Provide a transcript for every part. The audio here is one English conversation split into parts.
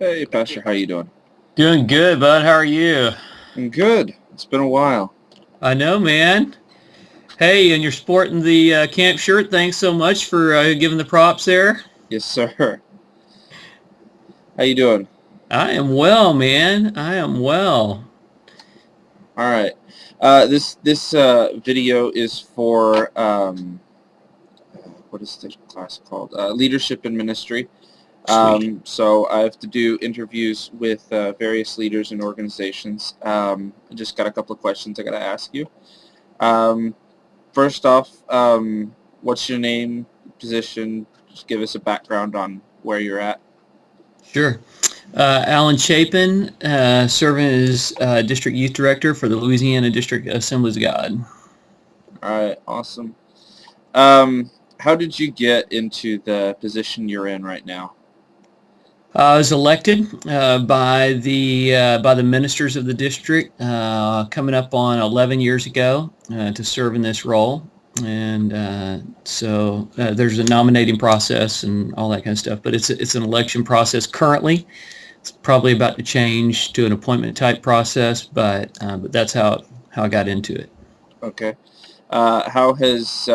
Hey, Pastor, how you doing? Doing good, bud. How are you? I'm good. It's been a while. I know, man. Hey, and you're sporting the camp shirt. Thanks so much for giving the props there. Yes, sir. How you doing? I am well, man. I am well. All right. This video is for what is the class called? Leadership and Ministry. Sweet. So I have to do interviews with various leaders and organizations. I just got a couple of questions I got to ask you. Um, First off, what's your name, position? Just give us a background on where you're at. Sure. Allen Chapin, serving as District Youth Director for the Louisiana District Assemblies of God. All right, awesome. Um, how did you get into the position you're in right now? I was elected by the ministers of the district coming up on 11 years ago to serve in this role. And so there's a nominating process and all that kind of stuff, but it's an election process currently. It's probably about to change to an appointment type process, but that's how I got into it. Okay. How has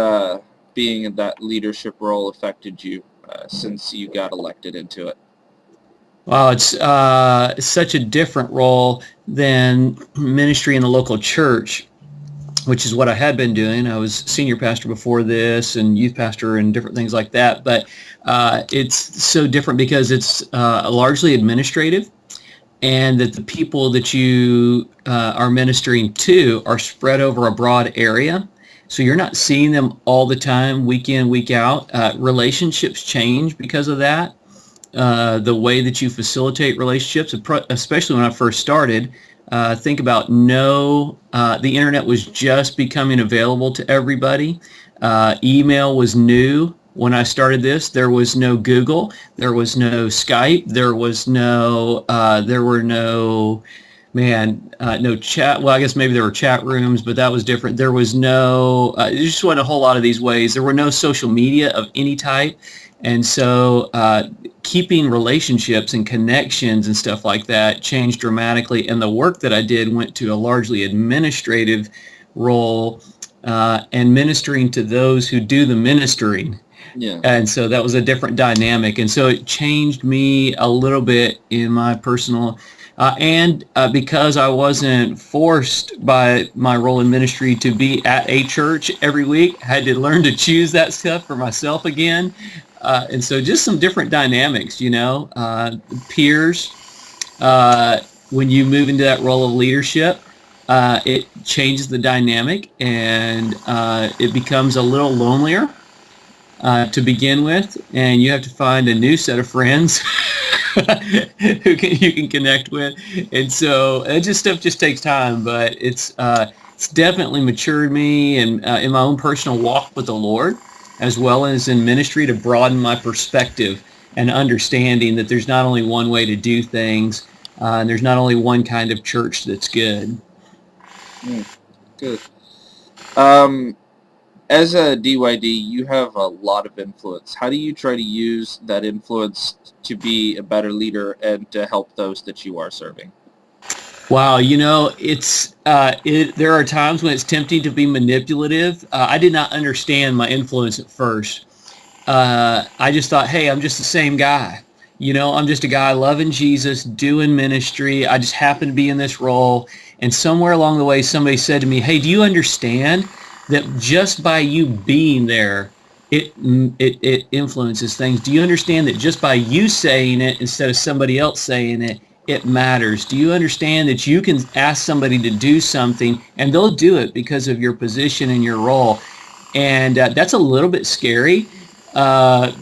being in that leadership role affected you since you got elected into it? Wow, it's such a different role than ministry in the local church, which is what I had been doing. I was senior pastor before this and youth pastor and different things like that. But it's so different because it's largely administrative, and that the people that you are ministering to are spread over a broad area. So you're not seeing them all the time, week in, week out. Relationships change because of that. The way that you facilitate relationships, especially when I first started, think about the internet was just becoming available to everybody. Email was new. When I started this, there was no Google, there was no Skype, there were no, no chat. Well, I guess maybe there were chat rooms, but that was different. There was there just wasn't a whole lot of these ways. There were no social media of any type. And so keeping relationships and connections and stuff like that changed dramatically. And the work that I did went to a largely administrative role and ministering to those who do the ministering. Yeah. And so that was a different dynamic. And so it changed me a little bit in my personal, and because I wasn't forced by my role in ministry to be at a church every week, I had to learn to choose that stuff for myself again. And so just some different dynamics, peers, when you move into that role of leadership, it changes the dynamic and it becomes a little lonelier to begin with, and you have to find a new set of friends you can connect with, and so stuff just takes time, but it's definitely matured me and in my own personal walk with the Lord, as well as in ministry, to broaden my perspective and understanding that there's not only one way to do things, and there's not only one kind of church that's good. Good. Um, as a DYD, you have a lot of influence. How do you try to use that influence to be a better leader and to help those that you are serving? Wow, there are times when it's tempting to be manipulative. I did not understand my influence at first. I just thought, hey, I'm just the same guy. I'm just a guy loving Jesus, doing ministry. I just happen to be in this role. And somewhere along the way, somebody said to me, hey, do you understand that just by you being there, it influences things? Do you understand that just by you saying it instead of somebody else saying it, it matters? Do you understand that you can ask somebody to do something and they'll do it because of your position and your role? And that's a little bit scary. Power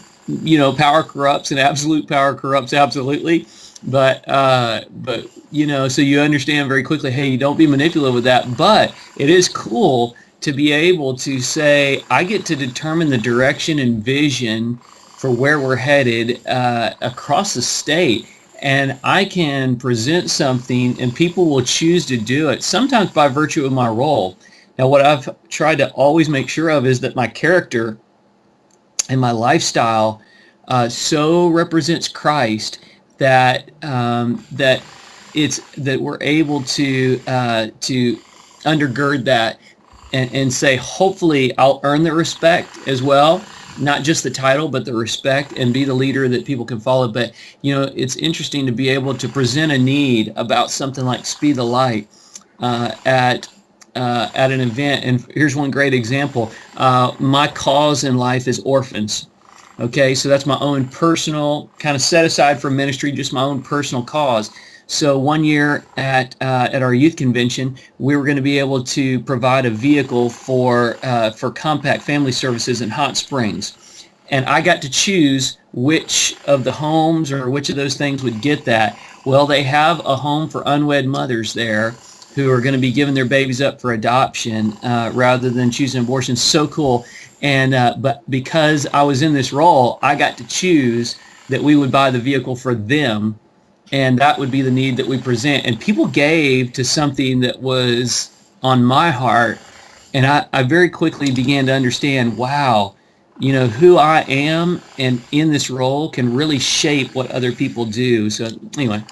corrupts and absolute power corrupts absolutely. But so you understand very quickly, hey, you don't be manipulative with that. But it is cool to be able to say, I get to determine the direction and vision for where we're headed across the state. And I can present something and people will choose to do it, sometimes by virtue of my role. Now, what I've tried to always make sure of is that my character and my lifestyle so represents Christ that we're able to undergird that and say, hopefully I'll earn the respect as well, not just the title, but the respect, and be the leader that people can follow. But, it's interesting to be able to present a need about something like Speed the Light at an event. And here's one great example. My cause in life is orphans. Okay, so that's my own personal, kind of set aside for ministry, just my own personal cause. So one year at our youth convention, we were going to be able to provide a vehicle for Compact Family Services in Hot Springs. And I got to choose which of the homes or which of those things would get that. Well, they have a home for unwed mothers there who are going to be giving their babies up for adoption rather than choosing abortion. So cool. And but because I was in this role, I got to choose that we would buy the vehicle for them, and that would be the need that we present. And people gave to something that was on my heart, and I very quickly began to understand, wow, who I am and in this role can really shape what other people do. So anyway,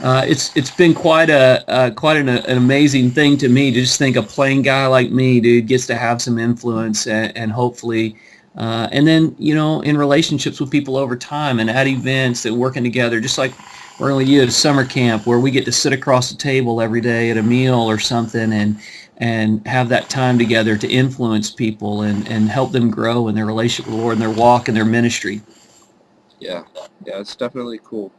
it's been quite an amazing thing to me to just think a plain guy like me, dude, gets to have some influence and hopefully, and then in relationships with people over time and at events that working together, just like working with you at a summer camp where we get to sit across the table every day at a meal or something and have that time together to influence people and help them grow in their relationship with the Lord and their walk and their ministry. Yeah, it's definitely cool.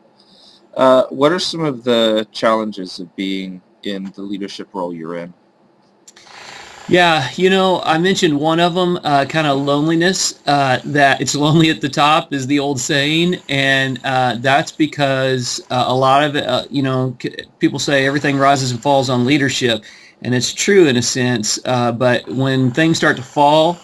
What are some of the challenges of being in the leadership role you're in? Yeah, I mentioned one of them, kind of loneliness, that it's lonely at the top is the old saying. And that's because a lot of it, people say everything rises and falls on leadership. And it's true in a sense. But when things start to fall,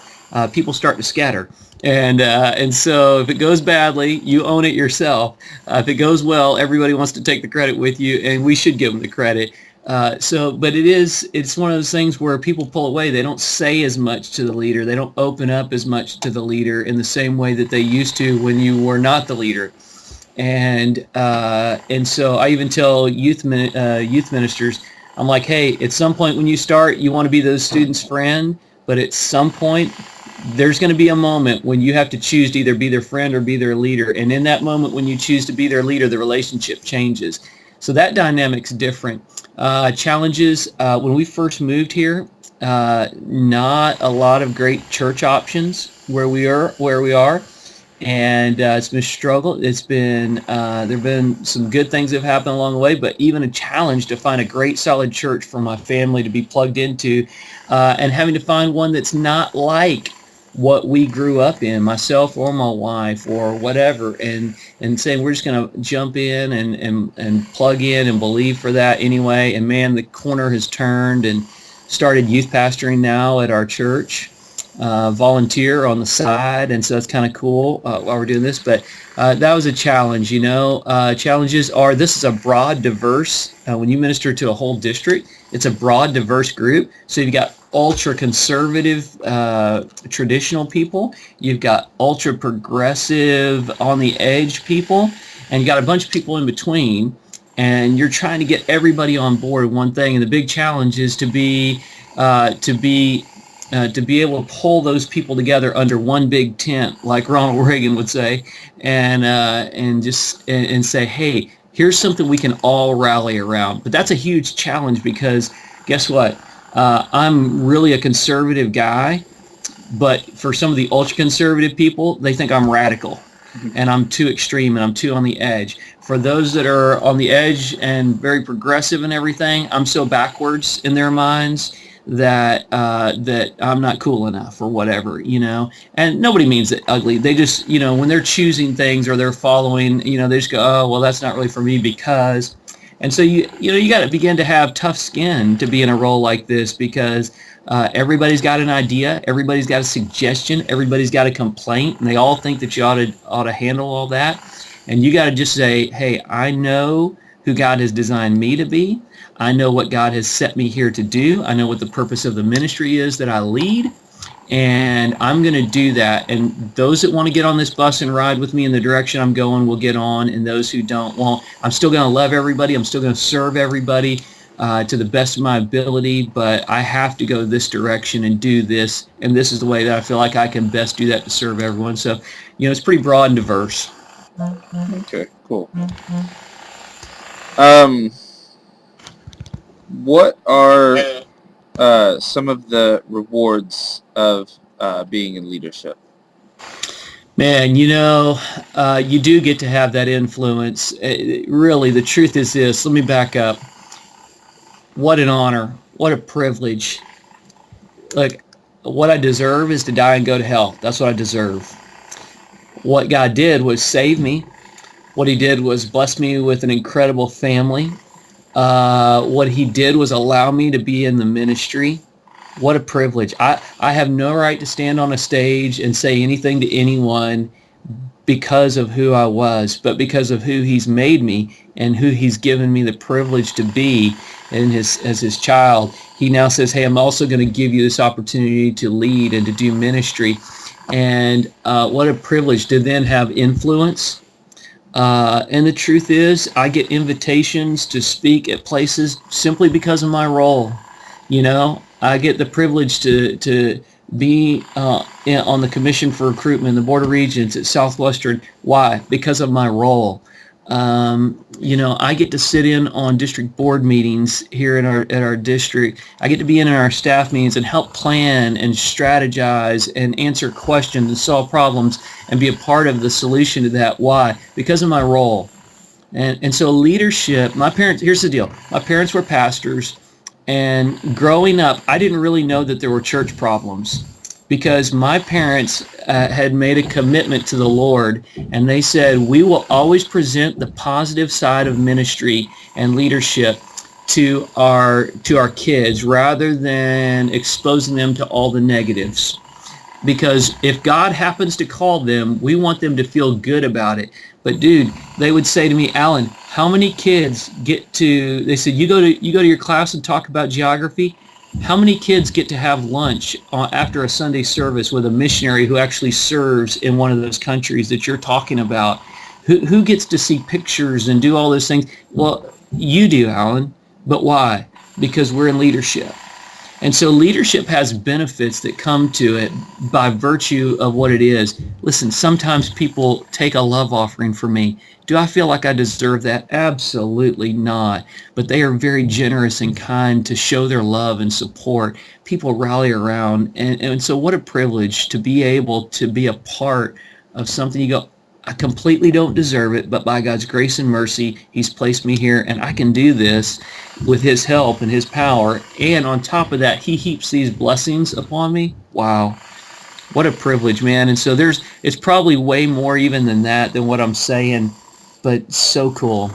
people start to scatter. And so if it goes badly, you own it yourself. If it goes well, everybody wants to take the credit with you, and we should give them the credit. But it's one of those things where people pull away. They don't say as much to the leader. They don't open up as much to the leader in the same way that they used to when you were not the leader. And so I even tell youth ministers, I'm like, hey, at some point when you start, you want to be those students' friend, but at some point, there's going to be a moment when you have to choose to either be their friend or be their leader. And in that moment, when you choose to be their leader, the relationship changes. So that dynamic's different. Challenges, when we first moved here, not a lot of great church options where we are. And it's been a struggle. It's been there have been some good things that have happened along the way, but even a challenge to find a great solid church for my family to be plugged into, and having to find one that's not like what we grew up in, myself or my wife or whatever, and saying we're just going to jump in and plug in and believe for that anyway. And man, the corner has turned, and started youth pastoring now at our church. Volunteer on the side, and so that's kind of cool while we're doing this. But that was a challenge, Challenges are, this is a broad, diverse, when you minister to a whole district, it's a broad, diverse group. So you've got ultra-conservative, traditional people, you've got ultra-progressive, on-the-edge people, and you got a bunch of people in between, and you're trying to get everybody on board one thing. And the big challenge is to be able to pull those people together under one big tent, like Ronald Reagan would say, and say, hey, here's something we can all rally around. But that's a huge challenge because guess what? I'm really a conservative guy, but for some of the ultra-conservative people, they think I'm radical. And I'm too extreme and I'm too on the edge. For those that are on the edge and very progressive and everything, I'm so backwards in their minds that I'm not cool enough or whatever, and nobody means it ugly. They just, when they're choosing things or they're following, they just go, oh, well, that's not really for me because, and so you got to begin to have tough skin to be in a role like this because everybody's got an idea, everybody's got a suggestion, everybody's got a complaint, and they all think that you ought to handle all that. And you got to just say, hey, I know who God has designed me to be. I know what God has set me here to do. I know what the purpose of the ministry is that I lead. And I'm going to do that. And those that want to get on this bus and ride with me in the direction I'm going will get on, and those who don't won't. I'm still going to love everybody. I'm still going to serve everybody to the best of my ability, but I have to go this direction and do this. And this is the way that I feel like I can best do that to serve everyone. So, it's pretty broad and diverse. Okay, cool. What are some of the rewards of being in leadership? Man, you do get to have that influence. Really, the truth is this. Let me back up. What an honor. What a privilege. Look, what I deserve is to die and go to hell. That's what I deserve. What God did was save me. What he did was bless me with an incredible family. What he did was allow me to be in the ministry. What a privilege. I have no right to stand on a stage and say anything to anyone because of who I was, but because of who he's made me and who he's given me the privilege to be as his child. He now says, hey, I'm also going to give you this opportunity to lead and to do ministry. And what a privilege to then have influence. And the truth is, I get invitations to speak at places simply because of my role. I get the privilege to be on the Commission for Recruitment, the Board of Regents at Southwestern. Why? Because of my role. I get to sit in on district board meetings here at our district. I get to be in our staff meetings and help plan and strategize and answer questions and solve problems and be a part of the solution to that. Why? Because of my role. And so leadership, here's the deal. My parents were pastors, and growing up, I didn't really know that there were church problems because my parents had made a commitment to the Lord, and they said, we will always present the positive side of ministry and leadership to our kids rather than exposing them to all the negatives. Because if God happens to call them, we want them to feel good about it. But dude, they would say to me, Allen, how many kids they said, you go to your class and talk about geography? How many kids get to have lunch after a Sunday service with a missionary who actually serves in one of those countries that you're talking about? Who gets to see pictures and do all those things? Well, you do, Allen. But why? Because we're in leadership. And so leadership has benefits that come to it by virtue of what it is. Listen, sometimes people take a love offering from me. Do I feel like I deserve that? Absolutely not. But they are very generous and kind to show their love and support. People rally around. And so what a privilege to be able to be a part of something. You go, I completely don't deserve it, but by God's grace and mercy, he's placed me here, and I can do this with his help and his power. And on top of that, he heaps these blessings upon me. Wow. What a privilege, man. And so it's probably way more even than that, than what I'm saying, but so cool.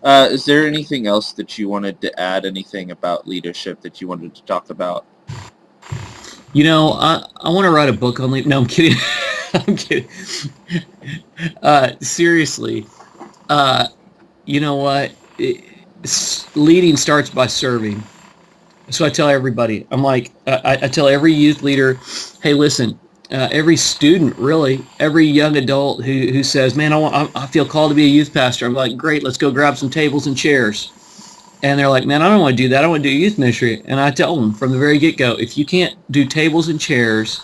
Is there anything else that you wanted to add, anything about leadership that you wanted to talk about? I want to write a book on leadership. No, I'm kidding. I'm kidding. Seriously, you know what? Leading starts by serving. So I tell everybody, I'm like, I tell every youth leader, hey, listen, every student, really, every young adult who says, man, I feel called to be a youth pastor. I'm like, great, let's go grab some tables and chairs. And they're like, man, I don't want to do that. I want to do youth ministry. And I tell them from the very get-go, if you can't do tables and chairs,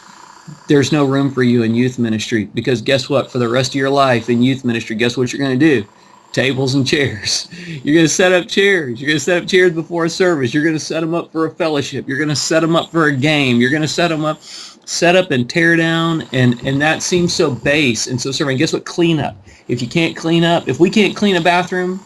there's no room for you in youth ministry, because guess what? For the rest of your life in youth ministry, guess what you're going to do? Tables and chairs. You're going to set up chairs. You're going to set up chairs before a service. You're going to set them up for a fellowship. You're going to set them up for a game. You're going to set up and tear down. And that seems so base and so serving. Guess what? Clean up. If we can't clean a bathroom,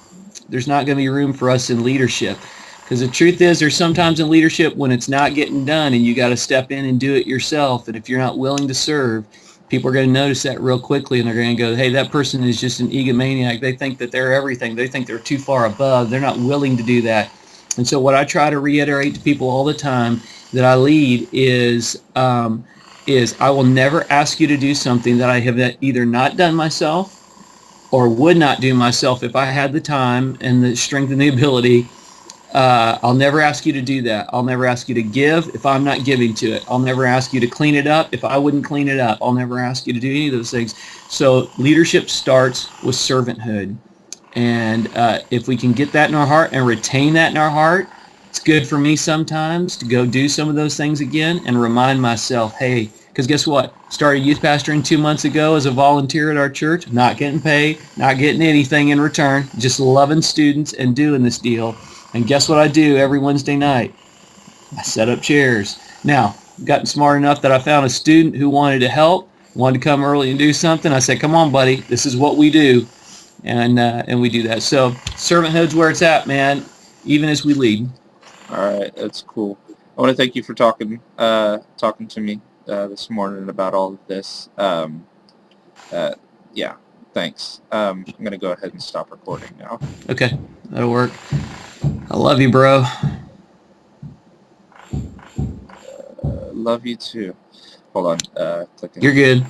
there's not going to be room for us in leadership. Because the truth is, there's sometimes in leadership when it's not getting done and you got to step in and do it yourself. And if you're not willing to serve, people are going to notice that real quickly, and they're going to go, hey, that person is just an egomaniac. They think that they're everything. They think they're too far above. They're not willing to do that. And so what I try to reiterate to people all the time that I lead is I will never ask you to do something that I have either not done myself or would not do myself if I had the time and the strength and the ability. I'll never ask you to do that. I'll never ask you to give if I'm not giving to it. I'll never ask you to clean it up if I wouldn't clean it up. I'll never ask you to do any of those things. So leadership starts with servanthood. And if we can get that in our heart and retain that in our heart, it's good for me sometimes to go do some of those things again and remind myself, hey, because guess what? Started youth pastoring 2 months ago as a volunteer at our church, not getting paid, not getting anything in return, just loving students and doing this deal. And guess what I do every Wednesday night? I set up chairs. Now, I've gotten smart enough that I found a student who wanted to help, wanted to come early and do something. I said, come on, buddy, this is what we do. And we do that. So servanthood's where it's at, man, even as we lead. All right, that's cool. I want to thank you for talking to me this morning about all of this. Yeah, thanks. I'm going to go ahead and stop recording now. Okay, that'll work. I love you, bro. Love you too. Hold on. Clicking. You're good.